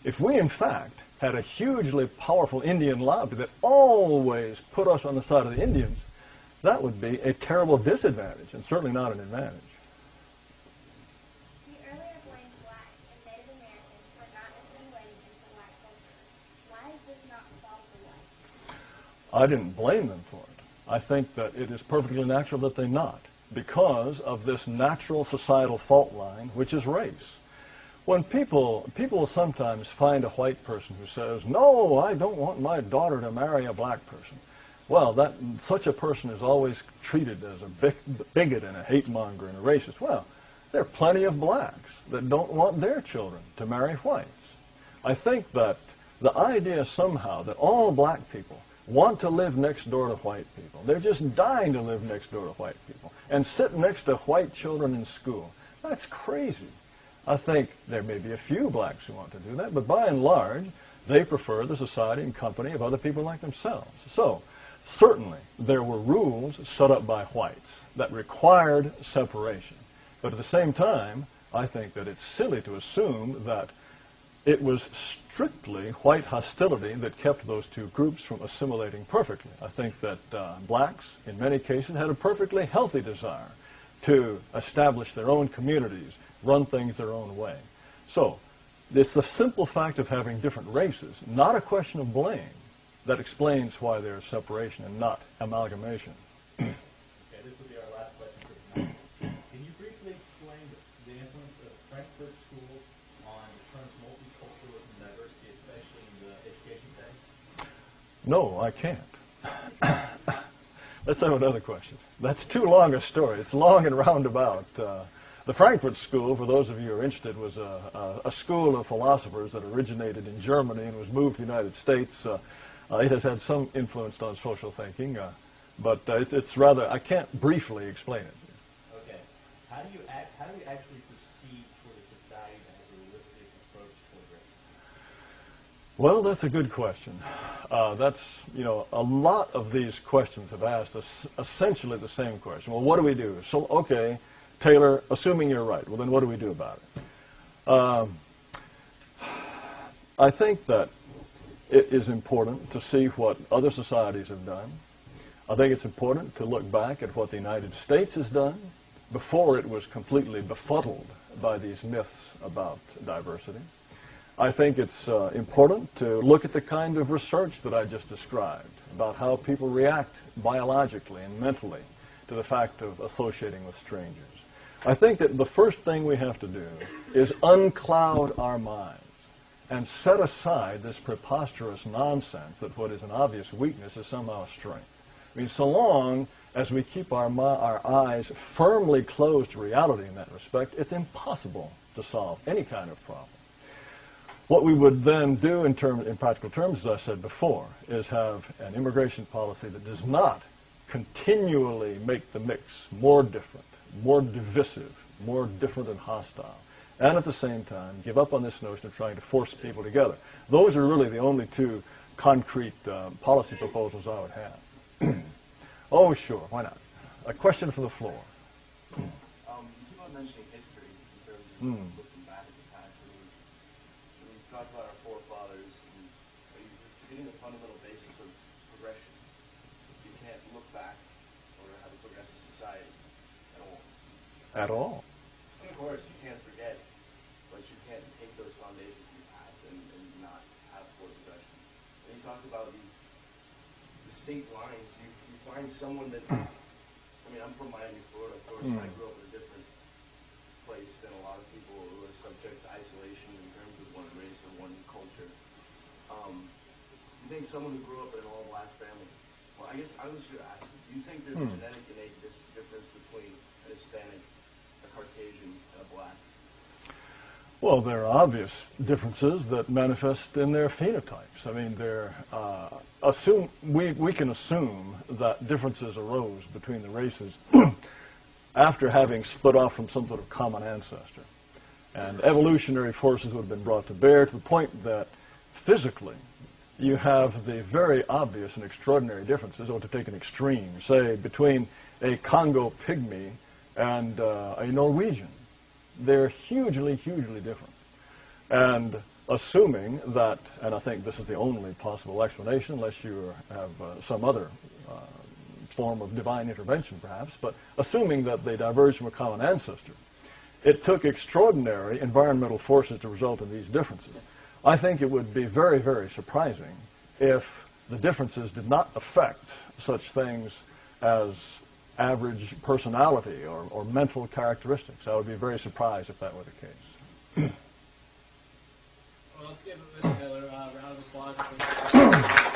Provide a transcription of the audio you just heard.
If we, in fact, had a hugely powerful Indian lobby that always put us on the side of the Indians, that would be a terrible disadvantage and certainly not an advantage. You earlier blamed black and Native Americans for not assimilating into white culture. Why is this not the fault of the whites? I didn't blame them for it. I think that it is perfectly natural that they not, because of this natural societal fault line, which is race. When people will sometimes find a white person who says, no, I don't want my daughter to marry a black person. Well, such a person is always treated as a bigot and a hate monger and a racist. Well, there are plenty of blacks that don't want their children to marry whites. I think that the idea somehow that all black people want to live next door to white people, they're just dying to live next door to white people, and sit next to white children in school, that's crazy. I think there may be a few blacks who want to do that, but by and large, they prefer the society and company of other people like themselves. So, certainly, there were rules set up by whites that required separation. But at the same time, I think that it's silly to assume that it was strictly white hostility that kept those two groups from assimilating perfectly. I think that blacks, in many cases, had a perfectly healthy desire to establish their own communities, run things their own way. So, it's the simple fact of having different races, not a question of blame, that explains why there's separation and not amalgamation. Okay, this will be our last question for tonight. Can you briefly explain the influence of Frankfurt School on the terms multiculturalism and diversity, especially in the education setting? No, I can't. Let's have another question. That's too long a story. It's long and roundabout. The Frankfurt School, for those of you who are interested, was a school of philosophers that originated in Germany and was moved to the United States. It has had some influence on social thinking, but it's rather, I can't briefly explain it. Okay. How do we actually proceed toward a society that has a realistic approach toward race? Well, that's a good question. A lot of these questions have asked us essentially the same question. Well, what do we do? So, okay, Taylor, assuming you're right, well, then what do we do about it? I think that it is important to see what other societies have done. I think it's important to look back at what the United States has done before it was completely befuddled by these myths about diversity. I think it's important to look at the kind of research that I just described about how people react biologically and mentally to the fact of associating with strangers. I think that the first thing we have to do is uncloud our minds and set aside this preposterous nonsense that what is an obvious weakness is somehow a strength. I mean, so long as we keep our eyes firmly closed to reality in that respect, it's impossible to solve any kind of problem. What we would then do in practical terms, as I said before, is have an immigration policy that does not continually make the mix more different, more divisive, more different and hostile, and at the same time give up on this notion of trying to force people together. Those are really the only two concrete policy proposals I would have. Oh, sure, why not? A question from the floor. You keep on mentioning history in terms of looking back at the past. When you talk about our forefathers, you're forgetting the fundamental basis of progression. You can't look back or have a progressive society at all. At all? Of course, you can't forget, but you can't take those foundations from the past and not have forward progression. When you talk about these distinct lines, you find someone that, I mean, I'm from Miami, Florida. Of course, I grew up in a different place than a lot of people who are subject to isolation in terms of one race or one culture. You think someone who grew up in an all-black family, well, I guess I was going to ask you, do you think there's a genetic innate difference between a Hispanic, a Caucasian, and a black? Well, there are obvious differences that manifest in their phenotypes. I mean, we can assume that differences arose between the races after having split off from some sort of common ancestor. And evolutionary forces would have been brought to bear to the point that physically you have the very obvious and extraordinary differences, or to take an extreme, say, between a Congo pygmy and a Norwegian. They're hugely, hugely different. And assuming that, and I think this is the only possible explanation, unless you have some other form of divine intervention perhaps, but assuming that they diverged from a common ancestor, it took extraordinary environmental forces to result in these differences. I think it would be very, very surprising if the differences did not affect such things as average personality or mental characteristics. I would be very surprised if that were the case. Well, let's give Mr. Taylor a round of applause.